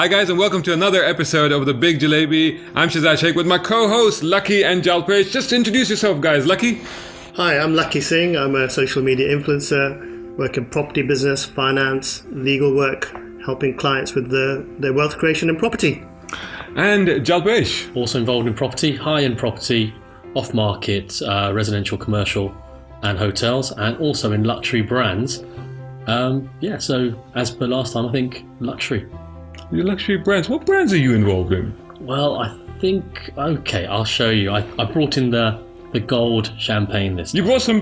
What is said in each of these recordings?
Hi guys, and welcome to another episode of The Big Jalebi. I'm Shazad Sheikh with my co-hosts Lucky and Jalpresh. Just introduce yourself, guys. Lucky? Hi, I'm Lucky Singh. I'm a social media influencer, work in property business, finance, legal work, helping clients with their wealth creation in property. And Jalpresh? Also involved in property, high-end property, off-market, residential, commercial and hotels, and also in luxury brands. So as per last time, I think luxury. Your luxury brands. What brands are you involved in? Well, I think, okay, I'll show you. I brought in the gold champagne this time.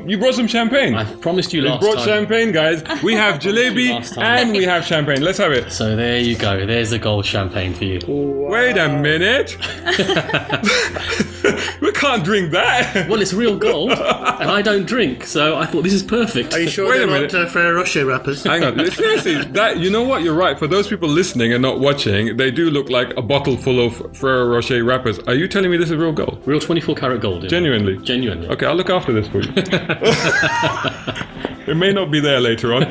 You brought some champain. I promised you last We brought time. champagne, guys. We have jalebi and we have champagne. Let's have it. So there you go. There's the gold champagne for you. Wow. Wait a minute. We can't drink that. Well, it's real gold, and I don't drink, so I thought this is perfect. Are you sure Wait they're a minute. not Ferrero Rocher wrappers? Hang on. Seriously, you know what? You're right. For those people listening and not watching, they do look like a bottle full of Ferrero Rocher wrappers. Are you telling me this is real gold? Real 24 karat gold. Yeah. Genuinely? Genuinely. Okay, I'll look after this for you. It may not be there later on.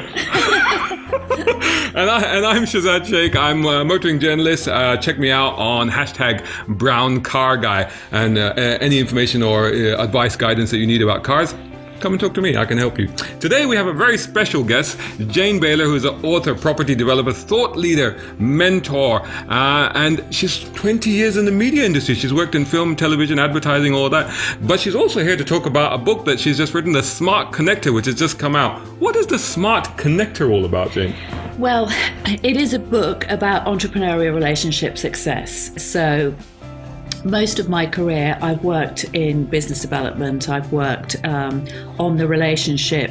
And I'm Shazad Sheikh. I'm a motoring journalist. Check me out on #BrownCarGuy. And any information or advice, guidance that you need about cars, come and talk to me. I can help you. Today we have a very special guest, Jane Baylor, who is an author, property developer, thought leader, mentor, and she's 20 years in the media industry. She's worked in film, television, advertising, all that. But she's also here to talk about a book that she's just written, The Smart Connector, which has just come out. What is The Smart Connector all about, Jane? Well, it is a book about entrepreneurial relationship success. So most of my career, I've worked in business development. I've worked on the relationship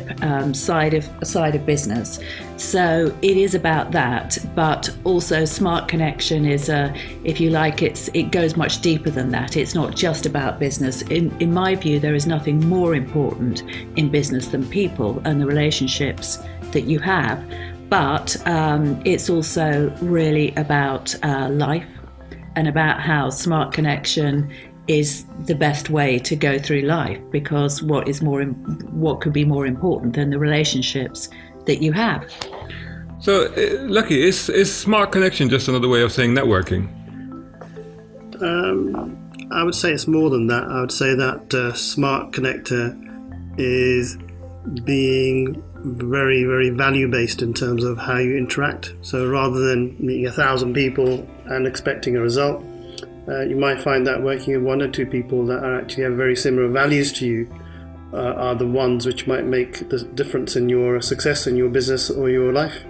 side of business. So it is about that, but also Smart Connection is if you like, it goes much deeper than that. It's not just about business. In my view, there is nothing more important in business than people and the relationships that you have. But it's also really about life and about how Smart Connection is the best way to go through life, because what could be more important than the relationships that you have? So, Lucky, is Smart Connection just another way of saying networking? I would say it's more than that. I would say that Smart Connector is being very, very value-based in terms of how you interact. So rather than meeting 1,000 people and expecting a result, you might find that working with one or two people that actually have very similar values to you are the ones which might make the difference in your success in your business or your life.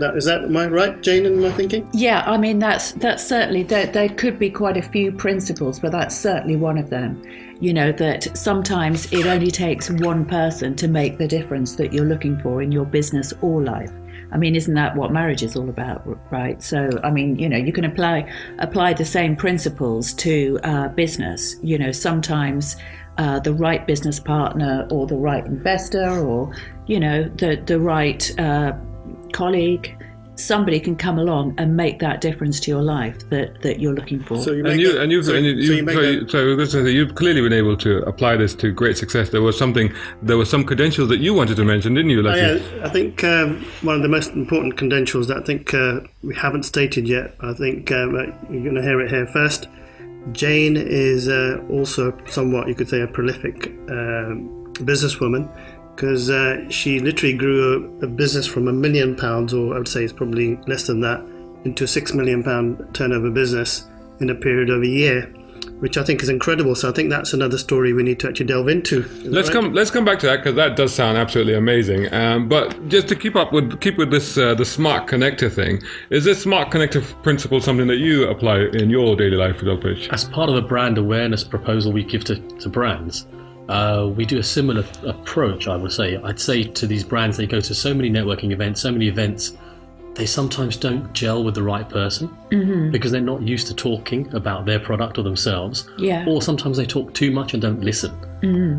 Am I right, Jane, in my thinking? Yeah, I mean, that's certainly, there could be quite a few principles, but that's certainly one of them. You know, that sometimes it only takes one person to make the difference that you're looking for in your business or life. I mean, isn't that what marriage is all about, right? So, I mean, you know, you can apply the same principles to business. You know, sometimes the right business partner or the right investor or, you know, the right colleague, somebody can come along and make that difference to your life that you're looking for. So you've clearly been able to apply this to great success. There was some credentials that you wanted to mention, didn't you, Lucky? Yeah, I think one of the most important credentials that I think we haven't stated yet, I think you're going to hear it here first. Jane is also somewhat, you could say, a prolific businesswoman, because she literally grew a business from £1 million, or I would say it's probably less than that, into a £6 million turnover business in a period of a year, which I think is incredible. So I think that's another story we need to actually delve into. Let's come back to that, because that does sound absolutely amazing. But just to keep with this the Smart Connector thing, is this Smart Connector principle something that you apply in your daily life, Jalpresh? As part of the brand awareness proposal we give to brands, we do a similar approach, I would say. I'd say to these brands, they go to so many networking events, they sometimes don't gel with the right person because they're not used to talking about their product or themselves. Yeah. Or sometimes they talk too much and don't listen.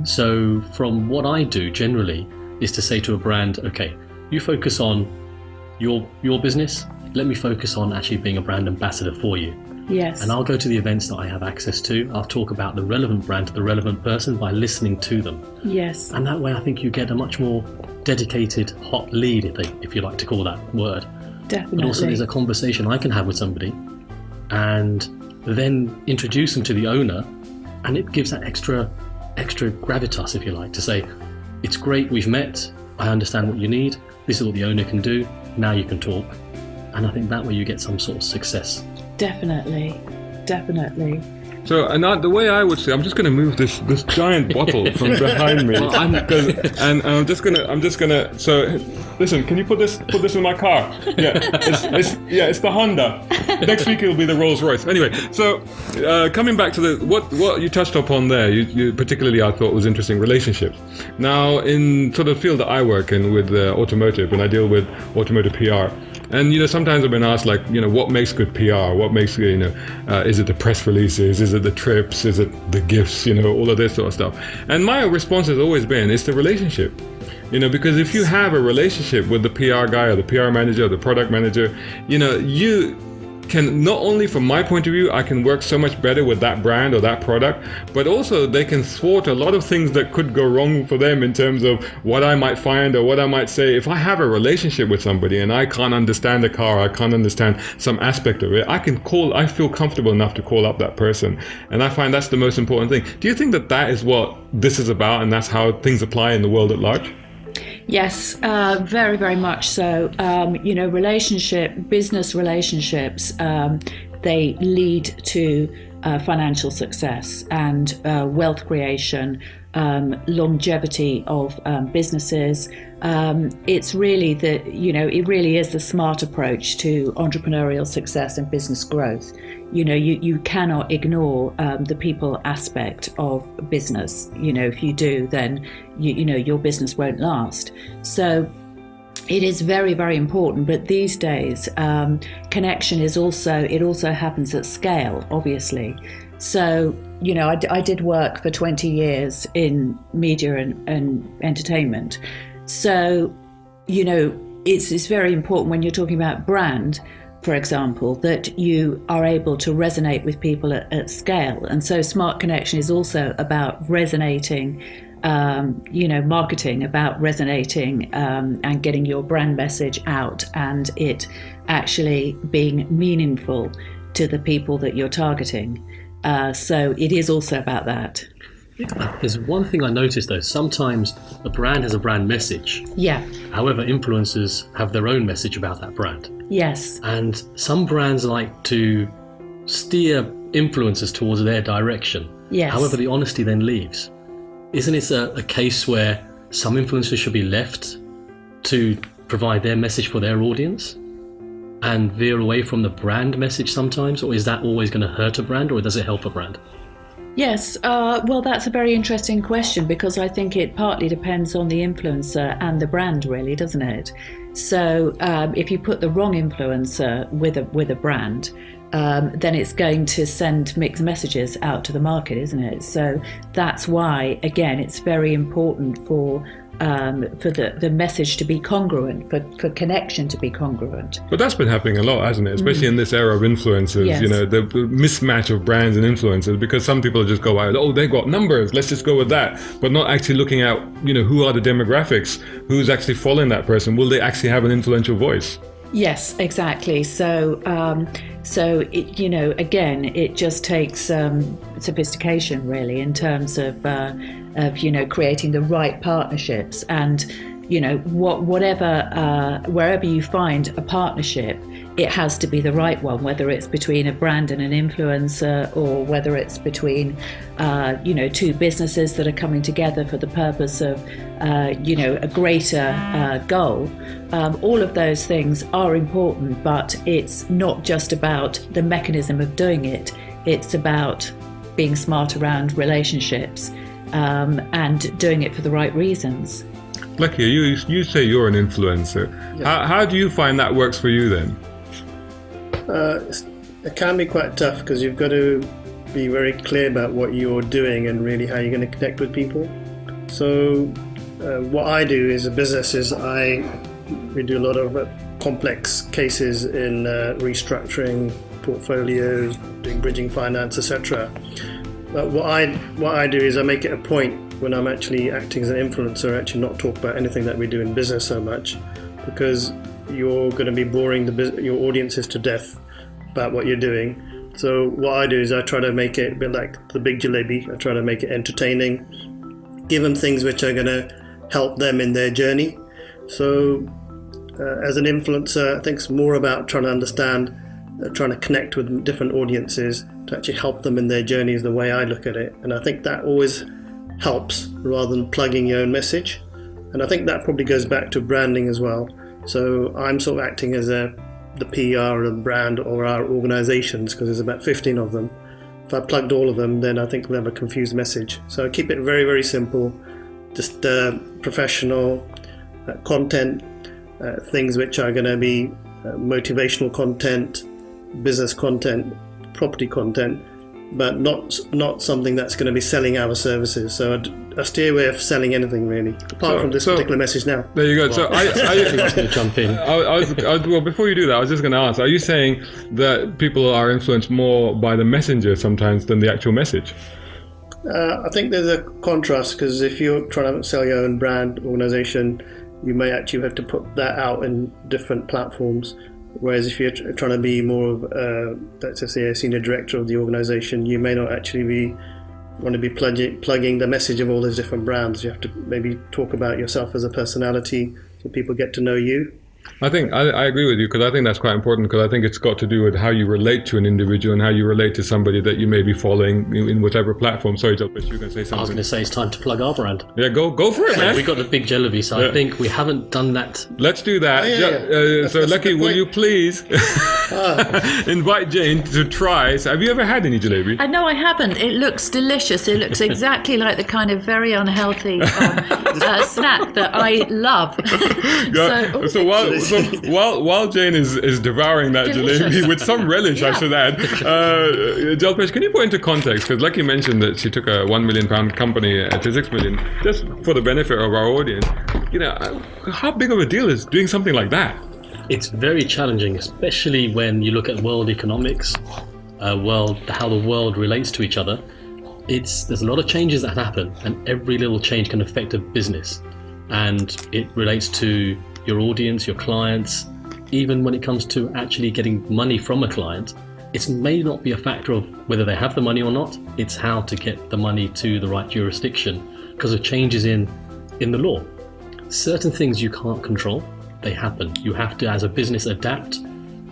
So from what I do generally is to say to a brand, okay, you focus on your business, let me focus on actually being a brand ambassador for you. Yes. And I'll go to the events that I have access to. I'll talk about the relevant brand to the relevant person by listening to them. Yes. And that way I think you get a much more dedicated hot lead, if you like to call that word, but also there's a conversation I can have with somebody and then introduce them to the owner, and it gives that extra gravitas, if you like, to say, it's great, we've met, I understand what you need, this is what the owner can do, now you can talk. And I think that way you get some sort of success. Definitely. So, and the way I would say, I'm just going to move this giant bottle from behind me, Well, I'm I'm just gonna. So, listen, can you put this in my car? Yeah, it's the Honda. Next week it'll be the Rolls Royce. Anyway, so coming back to what you touched upon there, you particularly I thought was interesting, relationships. Now, in sort of the field that I work in with automotive, and I deal with automotive PR. And sometimes I've been asked, like, what makes good PR? What makes is it the press releases? Is it the trips? Is it the gifts? All of this sort of stuff. And my response has always been, it's the relationship. Because if you have a relationship with the PR guy or the PR manager or the product manager, you can, not only from my point of view, I can work so much better with that brand or that product, but also they can thwart a lot of things that could go wrong for them in terms of what I might find or what I might say. If I have a relationship with somebody and I can't understand the car, I can't understand some aspect of it, I feel comfortable enough to call up that person. And I find that's the most important thing. Do you think that is what this is about, and that's how things apply in the world at large? Yes, very, very much so. Business relationships, they lead to financial success and wealth creation, longevity of businesses. It's really it really is the smart approach to entrepreneurial success and business growth. You cannot ignore the people aspect of business. If you do, then your business won't last. So it is very, very important. But these days, connection is also happens at scale, obviously. So I did work for 20 years in media and entertainment. So it's very important when you're talking about brand, for example, that you are able to resonate with people at scale. And so smart connection is also about resonating, marketing, about resonating and getting your brand message out, and it actually being meaningful to the people that you're targeting. So it is also about that. There's one thing I noticed though, sometimes a brand has a brand message. Yeah. However, influencers have their own message about that brand. Yes. And some brands like to steer influencers towards their direction. Yes. However, the honesty then leaves. Isn't it a case where some influencers should be left to provide their message for their audience and veer away from the brand message sometimes? Or is that always going to hurt a brand, or does it help a brand? Yes, well, that's a very interesting question, because I think it partly depends on the influencer and the brand, really, doesn't it? So if you put the wrong influencer with a brand, then it's going to send mixed messages out to the market, isn't it? So that's why, again, it's very important for the message to be congruent, for connection to be congruent. But that's been happening a lot, hasn't it? Especially in this era of influencers, Yes. The mismatch of brands and influencers, because some people just go out, oh, they got numbers, let's just go with that, but not actually looking at, who are the demographics, who's actually following that person, will they actually have an influential voice? Yes, exactly. So it, again, it just takes sophistication, really, in terms of creating the right partnerships, and wherever you find a partnership, it has to be the right one, whether it's between a brand and an influencer, or whether it's between two businesses that are coming together for the purpose of a greater goal. All of those things are important, but it's not just about the mechanism of doing it. It's about being smart around relationships and doing it for the right reasons. Lucky, you say you're an influencer. Yeah. How do you find that works for you then? It can be quite tough, because you've got to be very clear about what you're doing and really how you're going to connect with people. So what I do as a business is we do a lot of complex cases in restructuring portfolios, doing bridging finance, etc. But what I do is I make it a point, when I'm actually acting as an influencer, actually not talk about anything that we do in business so much, because you're going to be boring your audiences to death about what you're doing. So what I do is I try to make it a bit like the Big Jalebi. I try to make it entertaining, give them things which are going to help them in their journey. So as an influencer, I think it's more about trying to understand, trying to connect with different audiences to actually help them in their journey is the way I look at it. And I think that always helps rather than plugging your own message. And I think that probably goes back to branding as well. So I'm sort of acting as the PR of the brand or our organizations, because there's about 15 of them. If I plugged all of them, then I think we'll have a confused message. So I keep it very, very simple, just professional content, things which are going to be motivational content, business content, property content, but not something that's going to be selling our services. So I steer away of selling anything really, apart from this particular message now. There you go. Well, so I was going to jump in. well, before you do that, I was just going to ask, are you saying that people are influenced more by the messenger sometimes than the actual message? I think there's a contrast, because if you're trying to sell your own brand organization, you may actually have to put that out in different platforms. Whereas if you're trying to be more of, let's just say, a senior director of the organization, you may not actually want to be plugging the message of all those different brands. You have to maybe talk about yourself as a personality so people get to know you. I think I agree with you, because I think that's quite important, because I think it's got to do with how you relate to an individual and how you relate to somebody that you may be following in whatever platform. Sorry, Jalpesh, you were going to say something. I was going to say it's time to plug our brand. Yeah, go for it, man. We got the Big Jalebi, so I think we haven't done that. Let's do that. So, Lucky, will you please invite Jane to try? So have you ever had any jalebi? No, I haven't. It looks delicious. It looks exactly like the kind of very unhealthy snack that I love. So while Jane is devouring that Delicious. jalebi with some relish, I Yeah. should add, Jalpesh, can you put into context, because Lucky mentioned that she took a £1 million company to 6 million, just for the benefit of our audience. How big of a deal is doing something like that? It's very challenging, especially when you look at world economics, how the world relates to each other. There's a lot of changes that happen, and every little change can affect a business. And it relates to your audience, your clients. Even when it comes to actually getting money from a client, it may not be a factor of whether they have the money or not. It's how to get the money to the right jurisdiction because of changes in the law. Certain things you can't control, they happen. You have to, as a business, adapt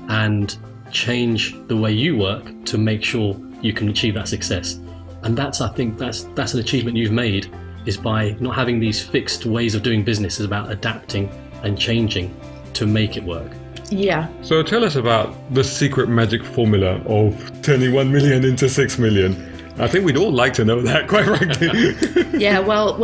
and change the way you work to make sure you can achieve that success. And I think that's an achievement you've made, is by not having these fixed ways of doing business. Is about adapting and changing to make it work. Yeah. So tell us about the secret magic formula of turning 1 million into 6 million. I think we'd all like to know that, quite frankly. Yeah, well,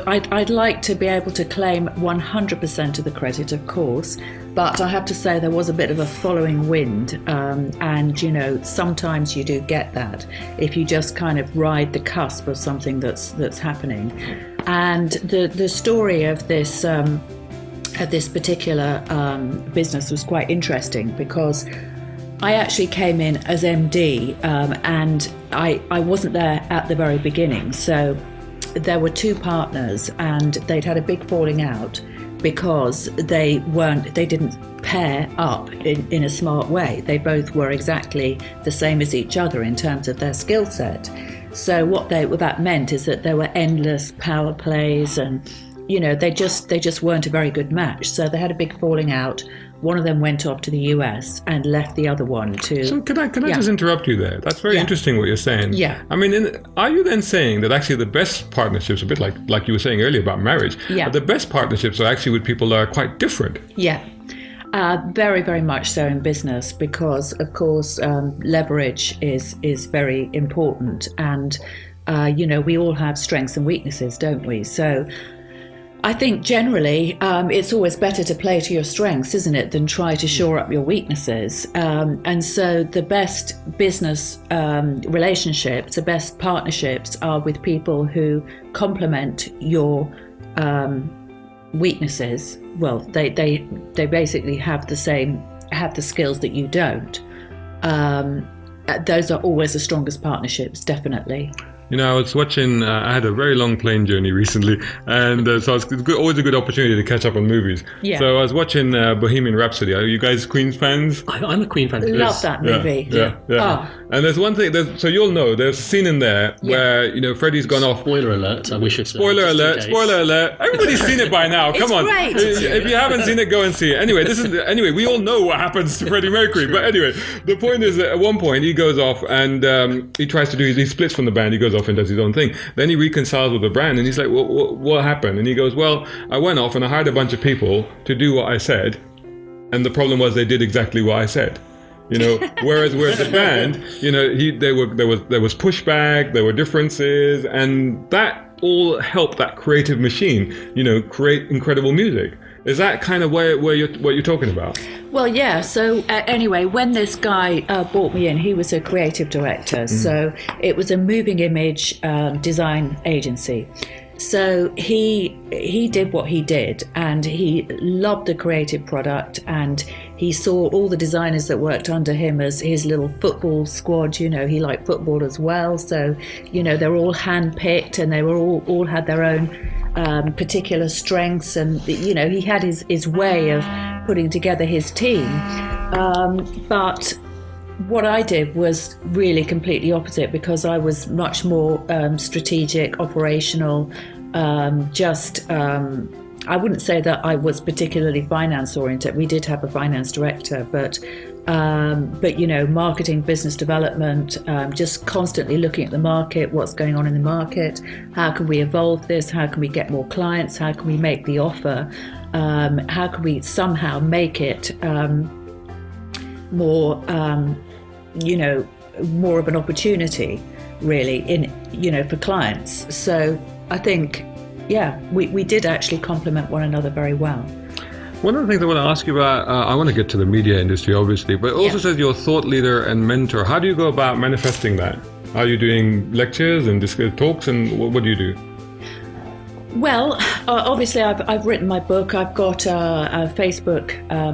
I'd like to be able to claim 100% of the credit, of course, but I have to say there was a bit of a following wind, and sometimes you do get that if you just kind of ride the cusp of something that's happening. And the story of this particular business was quite interesting, because I actually came in as MD, and I wasn't there at the very beginning. So there were two partners, and they'd had a big falling out because they didn't pair up in a smart way. They both were exactly the same as each other in terms of their skill set. So what that meant is that there were endless power plays, and they just weren't a very good match. So they had a big falling out. One of them went off to the US and left the other one to... So can I just interrupt you there? That's very interesting what you're saying. Yeah. I mean, are you then saying that actually the best partnerships, a bit like you were saying earlier about marriage, the best partnerships are actually with people that are quite different? Yeah. Very, very much so in business, because, of course, leverage is very important. And, we all have strengths and weaknesses, don't we? So I think generally it's always better to play to your strengths, isn't it, than try to shore up your weaknesses. And so the best business relationships, the best partnerships are with people who complement your weaknesses. Well, they basically have the skills that you don't. Those are always the strongest partnerships, definitely. I was watching. I had a very long plane journey recently, and so it's always a good opportunity to catch up on movies. Yeah. So I was watching Bohemian Rhapsody. Are you guys Queen fans? I'm a Queen fan. Love that movie. Yeah. Oh. And there's one thing. So you'll know. There's a scene in there where Freddie's gone off. Spoiler alert! I wish it's Spoiler alert! Spoiler alert! Everybody's seen it by now. Come on. Great. If you haven't seen it, go and see it. Anyway, we all know what happens to Freddie Mercury. But anyway, the point is that at one point he goes off and he tries to he splits from the band. He goes off and does his own thing. Then he reconciles with the band and he's like, what happened? And he goes, well, I went off and I hired a bunch of people to do what I said. And the problem was they did exactly what I said. Whereas the band, there was pushback, there were differences, and that all helped that creative machine, create incredible music. Is that kind of what you're talking about? Well, yeah. So anyway, when this guy brought me in, he was a creative director. So it was a moving image design agency. So he did what he did, and he loved the creative product, and he saw all the designers that worked under him as his little football squad. He liked football as well. So, they're all handpicked, and they were all had their own particular strengths, and he had his way of putting together his team. But what I did was really completely opposite, because I was much more strategic, operational. I wouldn't say that I was particularly finance oriented. We did have a finance director, but marketing, business development, just constantly looking at the market, what's going on in the market, how can we evolve this, how can we get more clients, how can we make the offer, how can we somehow make it more more of an opportunity, really, for clients. So I think, we did actually complement one another very well. One of the things I want to ask you about, I want to get to the media industry, obviously, but it also says you're a thought leader and mentor. How do you go about manifesting that? Are you doing lectures and talks, and what do you do? Well, obviously, I've written my book. I've got a Facebook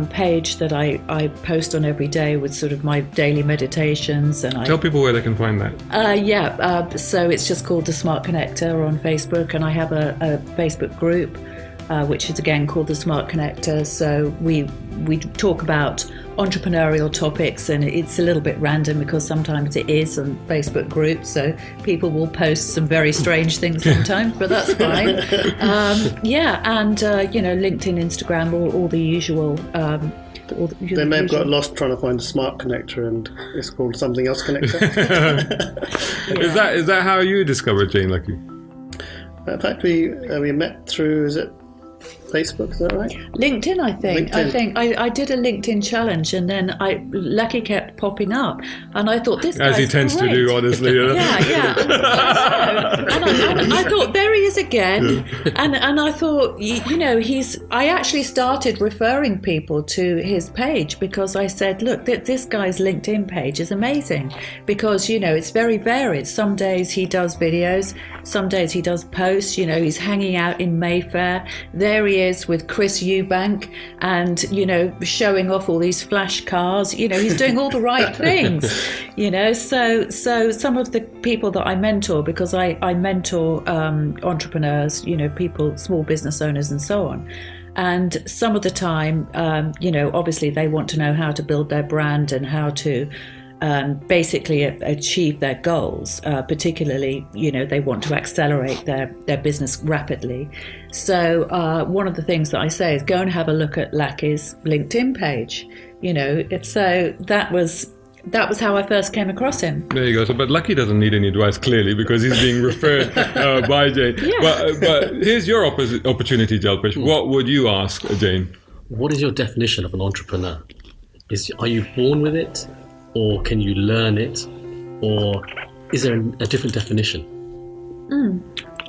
page that I post on every day with sort of my daily meditations. And Tell people where they can find that. So it's just called The Smart Connector on Facebook, and I have a Facebook group, which is again called The Smart Connector. So we talk about entrepreneurial topics, and it's a little bit random because sometimes it is on Facebook groups, so people will post some very strange things sometimes, but that's fine. And LinkedIn, Instagram, all the usual. They may have got lost trying to find a smart connector, and it's called something else connector. Is that how you discovered Jane Lucky? In fact, we met through, is it Facebook, is that right? LinkedIn, I think. LinkedIn. I did a LinkedIn challenge, and then Lucky kept popping up, and I thought, this guy's as he tends great. to do, honestly. Yeah. And I thought, there he is again, and I thought, I actually started referring people to his page, because I said, look, this guy's LinkedIn page is amazing, because it's very varied. Some days he does videos, some days he does posts. He's hanging out in Mayfair. There he is with Chris Eubank, and showing off all these flash cars. He's doing all the right things. So some of the people that I mentor, because I mentor entrepreneurs, people, small business owners, and so on. And some of the time, obviously they want to know how to build their brand and how to basically achieve their goals. Particularly, they want to accelerate their business rapidly. So one of the things that I say is go and have a look at Lucky's LinkedIn page. So that was how I first came across him. There you go. So, but Lucky doesn't need any advice, clearly, because he's being referred by Jane. Yeah. But here's your opportunity, Jalpesh. What would you ask Jane? What is your definition of an entrepreneur? Are you born with it, or can you learn it, or is there a different definition?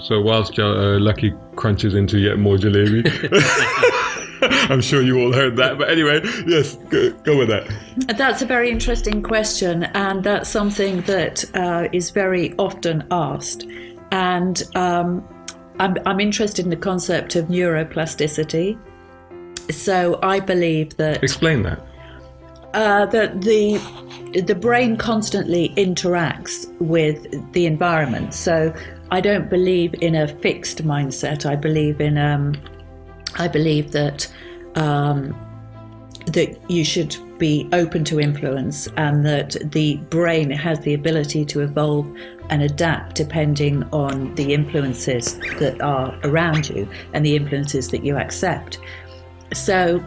So whilst Lucky crunches into yet more jalebi, I'm sure you all heard that. But anyway, yes, go with that. That's a very interesting question, and that's something that is very often asked. And I'm interested in the concept of neuroplasticity. So I believe that... Explain that. The brain constantly interacts with the environment. So I don't believe in a fixed mindset. I believe that that you should be open to influence, and that the brain has the ability to evolve and adapt depending on the influences that are around you and the influences that you accept. So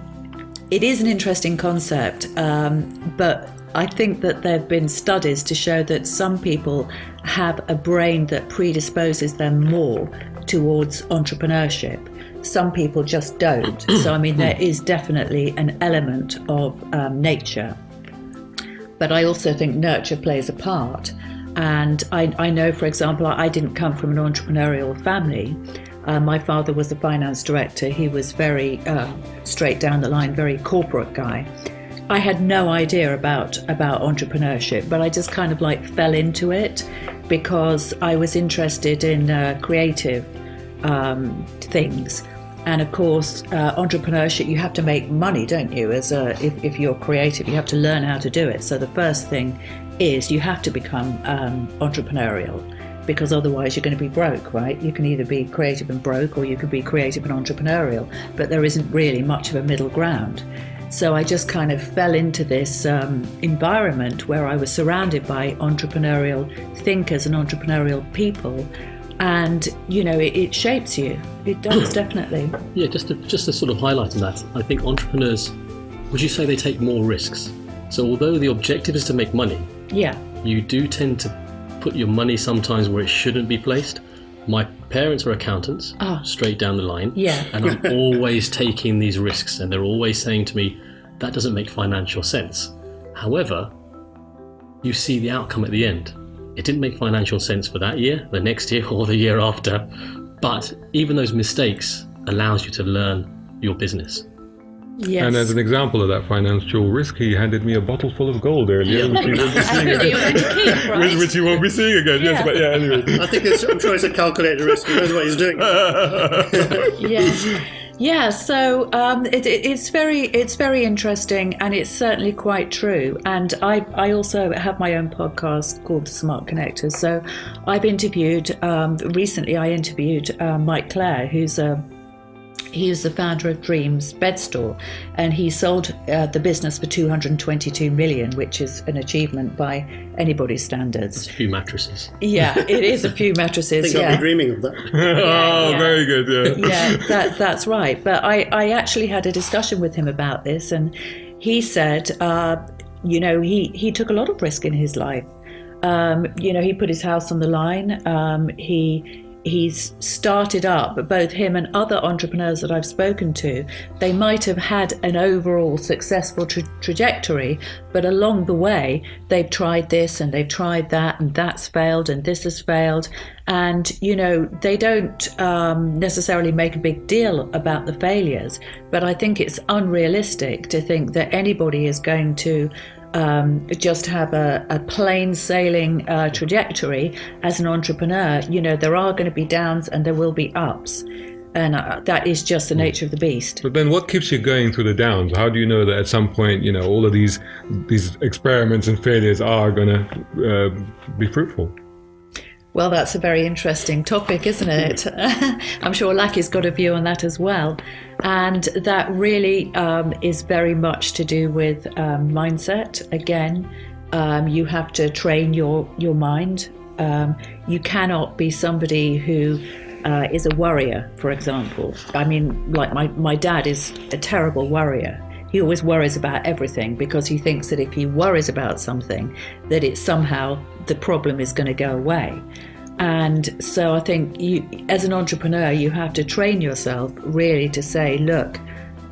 it is an interesting concept, but I think that there have been studies to show that some people have a brain that predisposes them more towards entrepreneurship. Some people just don't. So, I mean, there is definitely an element of nature. But I also think nurture plays a part. And I know, for example, I didn't come from an entrepreneurial family. My father was a finance director. He was very straight down the line, very corporate guy. I had no idea about entrepreneurship, but I just kind of like fell into it because I was interested in creative things. And of course, entrepreneurship, you have to make money, don't you? If you're creative, you have to learn how to do it. So the first thing is you have to become entrepreneurial, because otherwise you're going to be broke, right? You can either be creative and broke, or you could be creative and entrepreneurial, but there isn't really much of a middle ground. So I just kind of fell into this environment where I was surrounded by entrepreneurial thinkers and entrepreneurial people. And, you know, it shapes you. It does, definitely. Yeah, just to sort of highlight on that, I think entrepreneurs, would you say they take more risks? So although the objective is to make money, Yeah. you do tend to put your money sometimes where it shouldn't be placed. My parents are accountants, straight down the line. Yeah. And I'm always taking these risks, and they're always saying to me, that doesn't make financial sense. However, you see the outcome at the end. It didn't make financial sense for that year, the next year, or the year after. But even those mistakes allows you to learn your business. Yes. And as an example of that financial risk, he handed me a bottle full of gold earlier, which you won't be seeing again. Which you won't be seeing again. Yes, but yeah, anyway. I think I'm sure it's a calculated risk. He knows what he's doing. Yes. Yeah, so it's very interesting, and it's certainly quite true. And I also have my own podcast called The Smart Connectors. So I've interviewed recently. I interviewed Mike Clare, He's the founder of Dreams Bed Store, and he sold the business for $222 million, which is an achievement by anybody's standards. It's a few mattresses. Yeah, it is a few mattresses. I think I'll be dreaming of that. Very good. Yeah. Yeah, that's right. But I actually had a discussion with him about this, and he said, he took a lot of risk in his life. He put his house on the line. He's started up, both him and other entrepreneurs that I've spoken to, they might have had an overall successful trajectory, but along the way, they've tried this and they've tried that, and that's failed and this has failed. And, they don't necessarily make a big deal about the failures, but I think it's unrealistic to think that anybody is going to just have a plain sailing trajectory as an entrepreneur. There are going to be downs and there will be ups, and that is just the nature of the beast. But then what keeps you going through the downs? How do you know that at some point, all of these experiments and failures are going to be fruitful? Well, that's a very interesting topic, isn't it? I'm sure Lackey's got a view on that as well. And that really is very much to do with mindset. Again, you have to train your mind. You cannot be somebody who is a worrier, for example. I mean, like my dad is a terrible worrier. He always worries about everything because he thinks that if he worries about something, that it's somehow the problem is going to go away. And so I think you, as an entrepreneur, you have to train yourself really to say, look,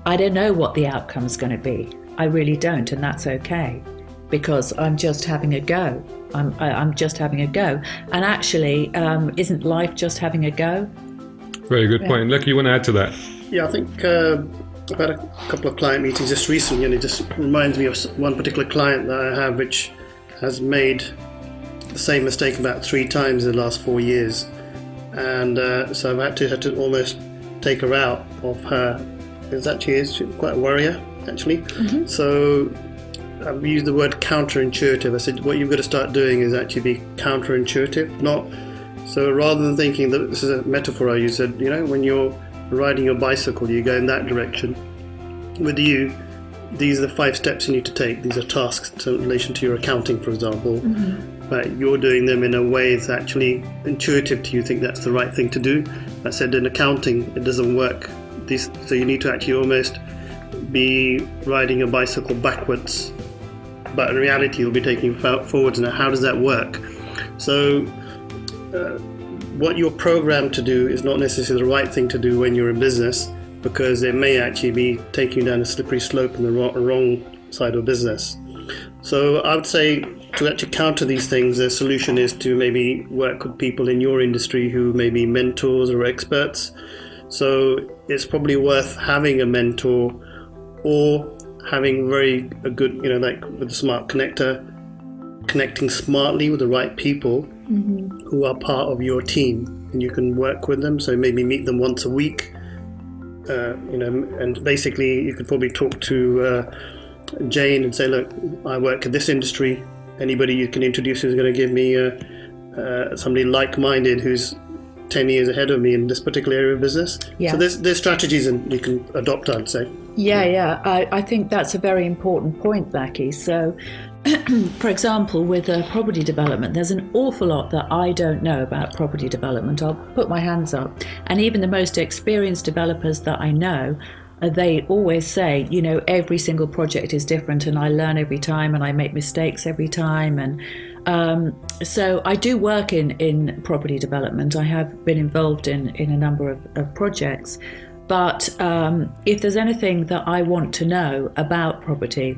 I don't know what the outcome's going to be. I really don't, and that's okay, because I'm just having a go. I'm just having a go. And actually, isn't life just having a go? Very good point. Lucky, you want to add to that? Yeah, I think I've had a couple of client meetings just recently, and it just reminds me of one particular client that I have, which has made the same mistake about 3 times in the last 4 years. And so I've had to almost take her out of her, because actually is quite a worrier, actually. Mm-hmm. So I've used the word counterintuitive. I said what you've got to start doing is actually be counterintuitive. So rather than thinking that, this is a metaphor I use, said, when you're riding your bicycle, you go in that direction. With you, these are the 5 steps you need to take. These are tasks in relation to your accounting, for example. But you're doing them in a way that's actually intuitive to you, think that's the right thing to do. I said in accounting, it doesn't work. So you need to actually almost be riding a bicycle backwards, but in reality you'll be taking forwards. Now, how does that work? So what you're programmed to do is not necessarily the right thing to do when you're in business, because it may actually be taking you down a slippery slope in the wrong side of business. So I would say to actually counter these things, the solution is to maybe work with people in your industry who may be mentors or experts. So it's probably worth having a mentor or having a good, like with the Smart Connector, connecting smartly with the right people who are part of your team, and you can work with them. So maybe meet them once a week, and basically you could probably talk to Jane and say, look, I work in this industry. Anybody you can introduce who's going to give me somebody like-minded who's 10 years ahead of me in this particular area of business. Yeah. So there's strategies and you can adopt, I'd say. Yeah. I think that's a very important point, Laki. So, for example, with property development, there's an awful lot that I don't know about property development. I'll put my hands up. And even the most experienced developers that I know, they always say, every single project is different and I learn every time and I make mistakes every time. And so I do work in property development. I have been involved in a number of projects. But if there's anything that I want to know about property,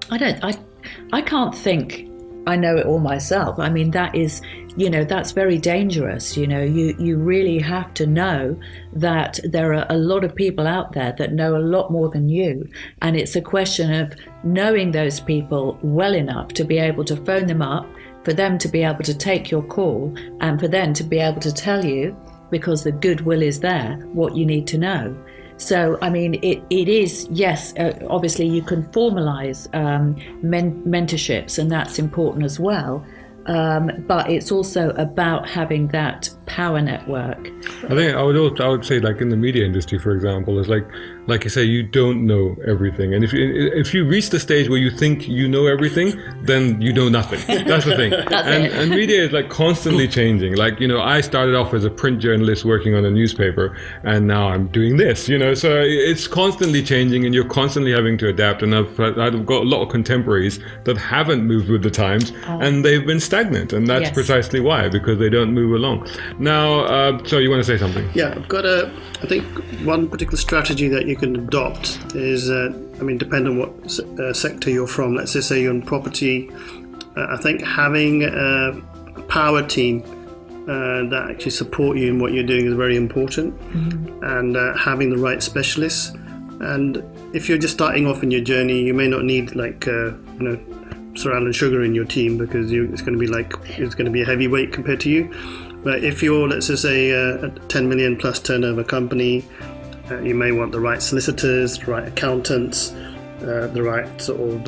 I can't think I know it all myself. I mean, that is, that's very dangerous. You really have to know that there are a lot of people out there that know a lot more than you. And it's a question of knowing those people well enough to be able to phone them up, for them to be able to take your call, and for them to be able to tell you, because the goodwill is there, what you need to know. So, I mean, it is, yes, obviously you can formalize mentorships, and that's important as well. But it's also about having that power network. I think I would say, like in the media industry, for example, is like you say, you don't know everything, and if you reach the stage where you think you know everything, then you know nothing. That's the thing. And media is like constantly changing. Like, I started off as a print journalist working on a newspaper, and now I'm doing this. So it's constantly changing, and you're constantly having to adapt. And I've got a lot of contemporaries that haven't moved with the times, and they've been stagnant, and that's precisely why, because they don't move along. Now, so you want to say something? Yeah, I've got I think one particular strategy that you can adopt is, depending on what sector you're from. Let's just say you're in property. I think having a power team that actually support you in what you're doing is very important, and having the right specialists. And if you're just starting off in your journey, you may not need Sir Alan Sugar in your team, because it's going to be a heavyweight compared to you. But if you're, let's just say, a 10 million plus turnover company, you may want the right solicitors, the right accountants, the right sort of,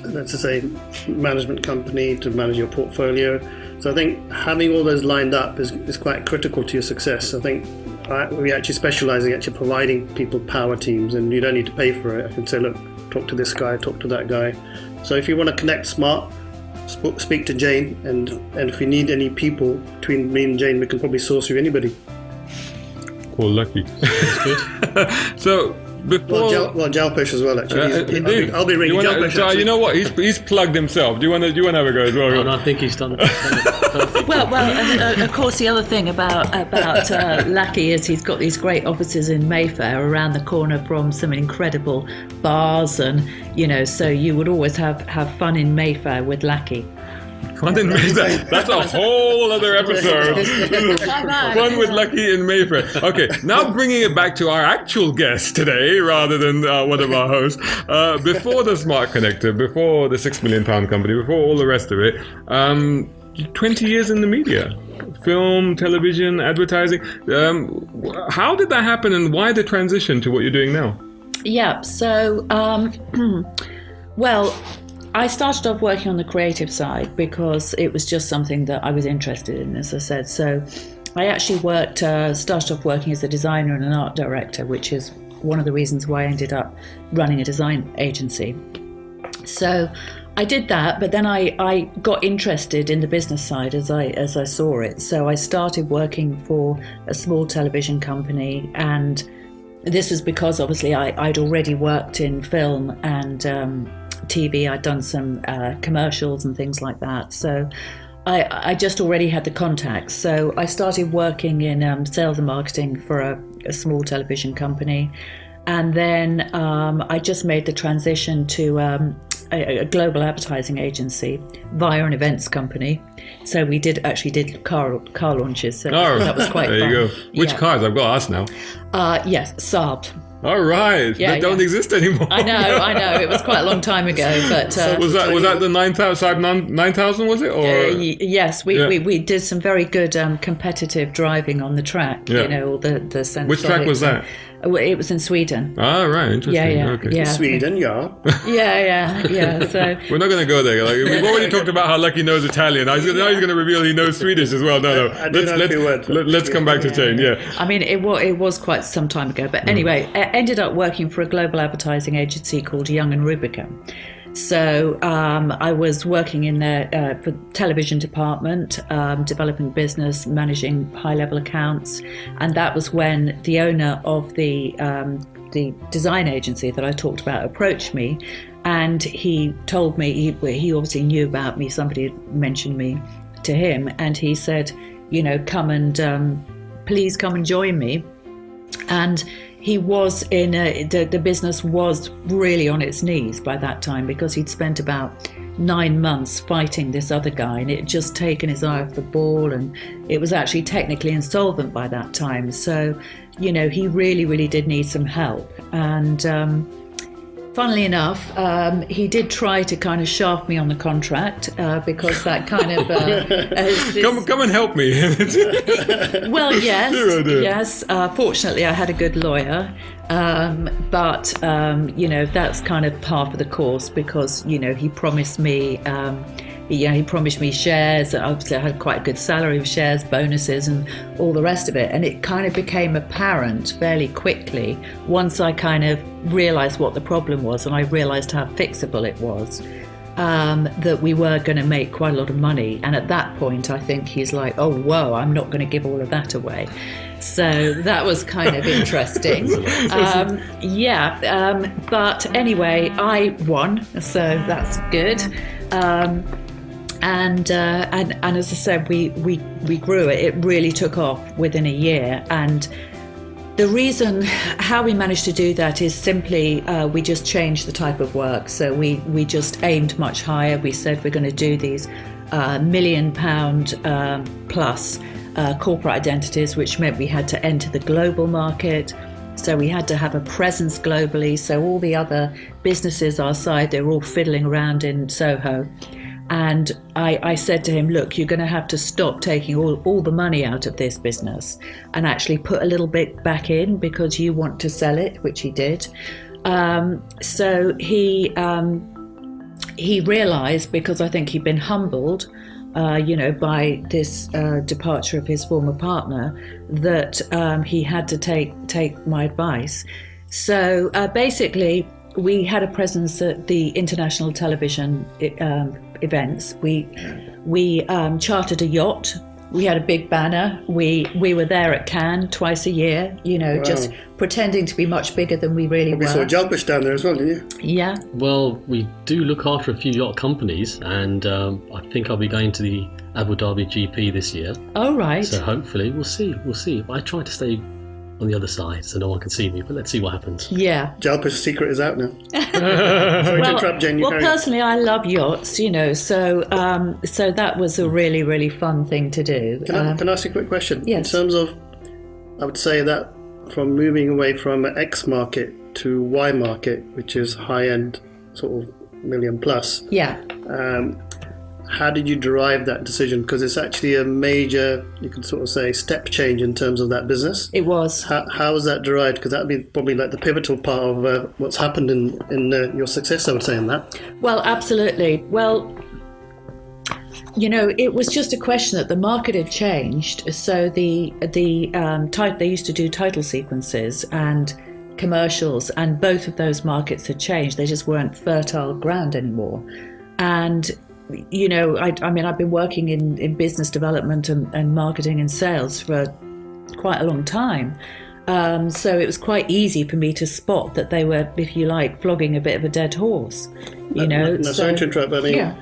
let's just say, management company to manage your portfolio. So I think having all those lined up is quite critical to your success. I think we actually specialize in actually providing people power teams, and you don't need to pay for it. I can say, look, talk to this guy, talk to that guy. So if you want to connect smart, speak to Jane, and if you need any people between me and Jane, we can probably source you anybody. Cool, lucky. That's good. So before, Jalpesh as well. Actually, I'll be ringing Jalpesh. You know what? He's plugged himself. Do you want to have a go as well? And I think he's done it perfect. Well, of course, the other thing about Laki is he's got these great offices in Mayfair around the corner from some incredible bars, and so you would always have fun in Mayfair with Laki. Fun in Mayfair. That's a whole other episode. Fun with Lucky in Mayfair. Okay, now bringing it back to our actual guest today, rather than one of our hosts. Before the Smart Connector, before the £6 million company, before all the rest of it, 20 years in the media. Film, television, advertising. How did that happen, and why the transition to what you're doing now? Yeah, so... Well, I started off working on the creative side because it was just something that I was interested in, as I said. So I actually started off working as a designer and an art director, which is one of the reasons why I ended up running a design agency. So I did that, but then I got interested in the business side as I saw it. So I started working for a small television company, and this was because obviously I'd already worked in film and TV. I'd done some commercials and things like that. So I just already had the contacts. So I started working in sales and marketing for a small television company. And then I just made the transition to a global advertising agency via an events company. So we did car launches. So that was quite fun. There you go. Which Yeah. cars? I've got to ask now. Yes, Saab. All right. Yeah, They don't yeah. exist anymore. I know. It was quite a long time ago, but Was that the 9000, was it? Or yes, Yeah. we did some very good competitive driving on the track. Yeah. You know, all the Sensonics. Which track was that? It was in Sweden. Ah, right. Interesting. Yeah. Okay. Sweden, yeah. Yeah. So We're not going to go there. Like, we've already talked about how Lucky knows Italian. Now he's going to reveal he knows Swedish as well. No. I do know a few words. Let's come back to Jane. Yeah. I mean, it was quite some time ago. But anyway, I ended up working for a global advertising agency called Young and Rubicam. So I was working in their for television department, developing business, managing high-level accounts, and that was when the owner of the design agency that I talked about approached me, and he told me he obviously knew about me. Somebody had mentioned me to him, and he said, you know, please come and join me. And he was the business was really on its knees by that time, because he'd spent about 9 months fighting this other guy, and it had just taken his eye off the ball, and it was actually technically insolvent by that time. So, you know, he really, really did need some help. And funnily enough, he did try to kind of shaft me on the contract because that kind of Come and help me. well, yes, Dear, oh dear. yes. Fortunately, I had a good lawyer, but you know, that's kind of par for the course, because you know he promised me. He promised me shares. Obviously, I had quite a good salary with shares, bonuses, and all the rest of it. And it kind of became apparent fairly quickly once I kind of realised what the problem was, and I realised how fixable it was. That we were going to make quite a lot of money. And at that point, I think he's like, oh, whoa, I'm not going to give all of that away. So that was kind of interesting. But anyway, I won, so that's good. And as I said, we grew it. It really took off within a year. And the reason how we managed to do that is simply we just changed the type of work. So we just aimed much higher. We said we're going to do these £1 million plus corporate identities, which meant we had to enter the global market. So we had to have a presence globally. So all the other businesses our side, they were all fiddling around in Soho. And I said to him, look, you're going to have to stop taking all the money out of this business and actually put a little bit back in, because you want to sell it, which he did. So he realised, because I think he'd been humbled, by this departure of his former partner, that he had to take my advice. So basically, we had a presence at the international television events. We chartered a yacht. We had a big banner. We were there at Cannes twice a year, Wow. just pretending to be much bigger than we really We saw were. Jalpish down there as well, didn't you? Yeah. Well, we do look after a few yacht companies, and I think I'll be going to the Abu Dhabi GP this year. Oh, right. So hopefully, we'll see. I try to stay on the other side so no one can see me, but let's see what happens. Yeah. Jalpish's secret is out now. Sorry to interrupt, Jane. Well, personally, I love yachts, so that was a really, really fun thing to do. Can I ask you a quick question? Yes. In terms of, I would say that from moving away from X market to Y market, which is high-end, sort of million plus, Yeah. how did you derive that decision? Because it's actually a major, you could sort of say, step change in terms of that business. It was. How was that derived? Because that would be probably like the pivotal part of what's happened in your success, I would say, in that. Well, absolutely. Well, it was just a question that the market had changed. So they used to do title sequences and commercials, and both of those markets had changed. They just weren't fertile ground anymore. And I've been working in business development and marketing and sales for quite a long time. So it was quite easy for me to spot that they were, if you like, flogging a bit of a dead horse. Sorry to interrupt, but the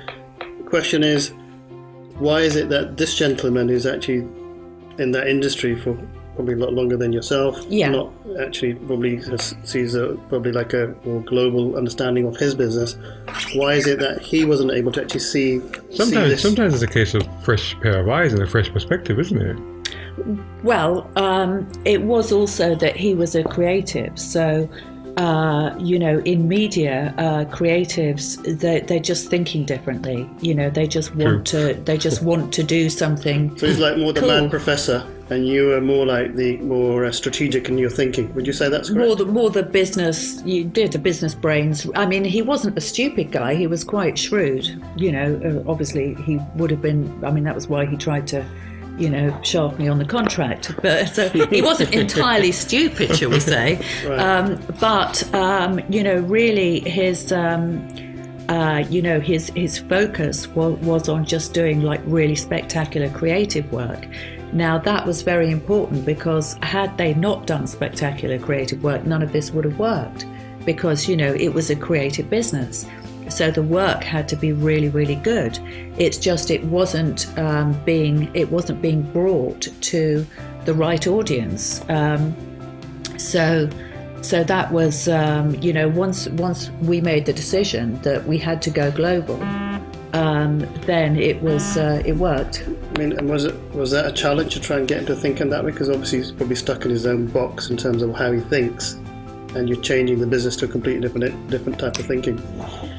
question is, why is it that this gentleman who's actually in that industry for probably a lot longer than yourself, not actually probably sees probably like a more global understanding of his business, why is it that he wasn't able to actually see this? Sometimes it's a case of fresh pair of eyes and a fresh perspective, isn't it? Well, it was also that he was a creative. So, in media, creatives, they're just thinking differently. They just want to do something. So he's like more the cool. mad professor, and you are more like the more strategic in your thinking. Would you say that's correct? More the business. You did the business brains. I mean, he wasn't a stupid guy. He was quite shrewd. Obviously he would have been. I mean, that was why he tried to shaft me on the contract. But so he wasn't entirely stupid, shall we say. Right. Really his focus was on just doing like really spectacular creative work. Now that was very important, because had they not done spectacular creative work, none of this would have worked, because it was a creative business. So the work had to be really, really good. It's just it wasn't being brought to the right audience. So that was once we made the decision that we had to go global, then it worked. I mean, and was that a challenge to try and get him to think in that way? Because obviously he's probably stuck in his own box in terms of how he thinks, and you're changing the business to a completely different type of thinking.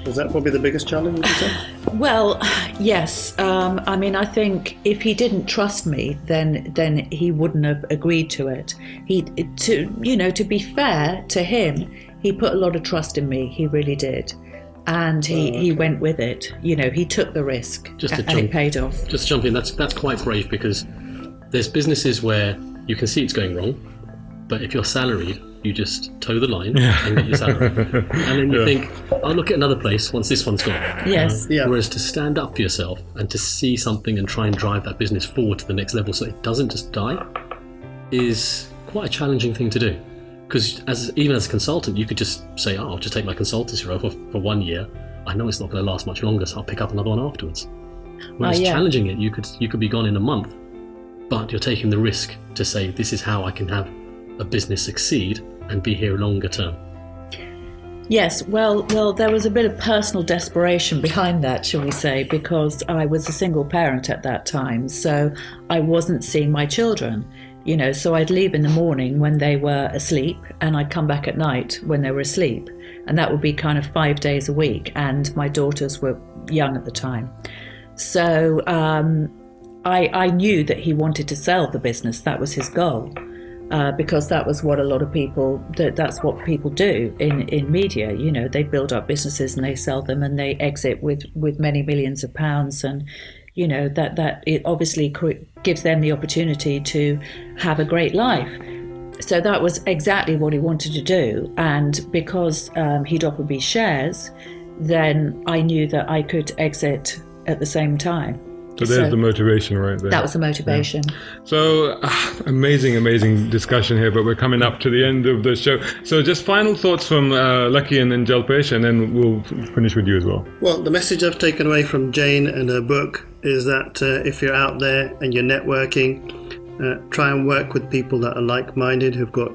Was that probably the biggest challenge, would you say? Well, yes. I think if he didn't trust me, then he wouldn't have agreed to it. To be fair to him, he put a lot of trust in me. He really did. And he went with it. He took the risk, and it paid off. Just to jump in, that's quite brave, because there's businesses where you can see it's going wrong, but if you're salaried, you just toe the line and get your salary. And then you think, I'll look at another place once this one's gone. Yes. Whereas to stand up for yourself and to see something and try and drive that business forward to the next level so it doesn't just die is quite a challenging thing to do. Because even as a consultant, you could just say, I'll just take my consultancy role for 1 year. I know it's not going to last much longer, so I'll pick up another one afterwards. Whereas challenging it, you could be gone in a month, but you're taking the risk to say, this is how I can have a business succeed and be here longer term. Yes, well, there was a bit of personal desperation behind that, shall we say, because I was a single parent at that time, so I wasn't seeing my children. So I'd leave in the morning when they were asleep, and I'd come back at night when they were asleep, and that would be kind of 5 days a week, and my daughters were young at the time. So I knew that he wanted to sell the business. That was his goal. Because that was what a lot of people, that's what people do in media. They build up businesses and they sell them and they exit with many millions of pounds, and that it obviously gives them the opportunity to have a great life. So that was exactly what he wanted to do, and because he'd offered me shares, then I knew that I could exit at the same time. So there's the motivation right there. That was the motivation. Yeah. So amazing discussion here, but we're coming up to the end of the show. So just final thoughts from Lucky and Jalpesh, and then we'll finish with you as well. Well, the message I've taken away from Jane and her book is that if you're out there and you're networking, try and work with people that are like-minded, who've got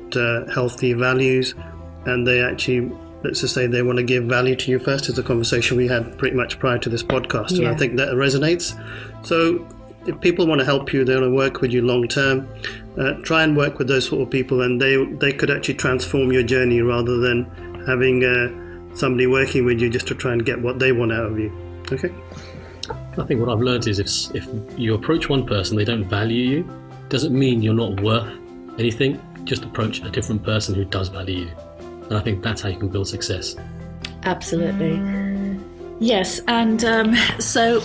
healthy values, and they actually, let's just say, they want to give value to you first. Is the conversation we had pretty much prior to this podcast, and I think that resonates. So if people want to help you, they want to work with you long term, try and work with those sort of people, and they could actually transform your journey rather than having somebody working with you just to try and get what they want out of you. Okay? I think what I've learned is if you approach one person, they don't value you, doesn't mean you're not worth anything. Just approach a different person who does value you. And I think that's how you can build success. Absolutely. Yes, and so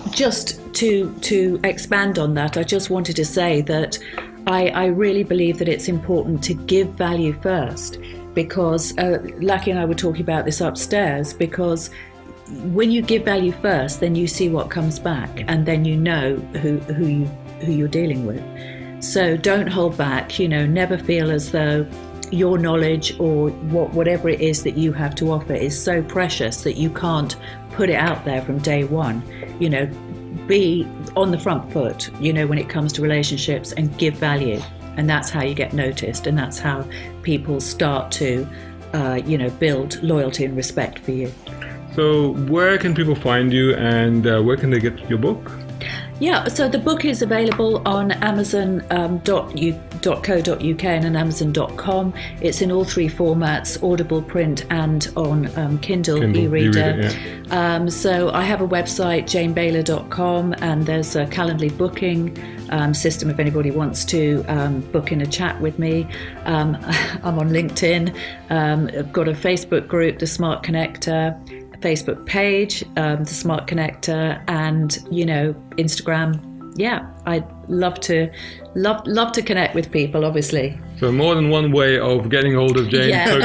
just to expand on that, I just wanted to say that I really believe that it's important to give value first, because Lucky and I were talking about this upstairs, because when you give value first, then you see what comes back, and then you know who you're dealing with. So don't hold back, never feel as though your knowledge or whatever it is that you have to offer is so precious that you can't put it out there from day one. Be on the front foot, when it comes to relationships, and give value. And that's how you get noticed, and that's how people start to, build loyalty and respect for you. So where can people find you, and where can they get your book? Yeah, so the book is available on amazon.co.uk and on amazon.com. It's in all three formats, Audible, print, and on Kindle e-reader. So I have a website, janebaylor.com, and there's a Calendly booking system if anybody wants to book in a chat with me. I'm on LinkedIn. I've got a Facebook group, The Smart Connector, Facebook page, The Smart Connector, and Instagram. Yeah, I'd love to connect with people, obviously. So more than one way of getting hold of Jane. Yeah. So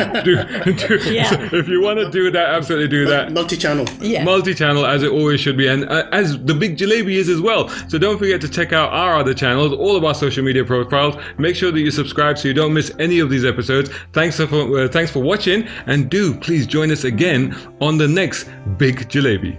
if you want to do that, absolutely do that. Multi-channel. Yeah. Multi-channel, as it always should be, and as the Big Jalebi is as well. So don't forget to check out our other channels, all of our social media profiles. Make sure that you subscribe so you don't miss any of these episodes. Thanks for watching, and do please join us again on the next Big Jalebi.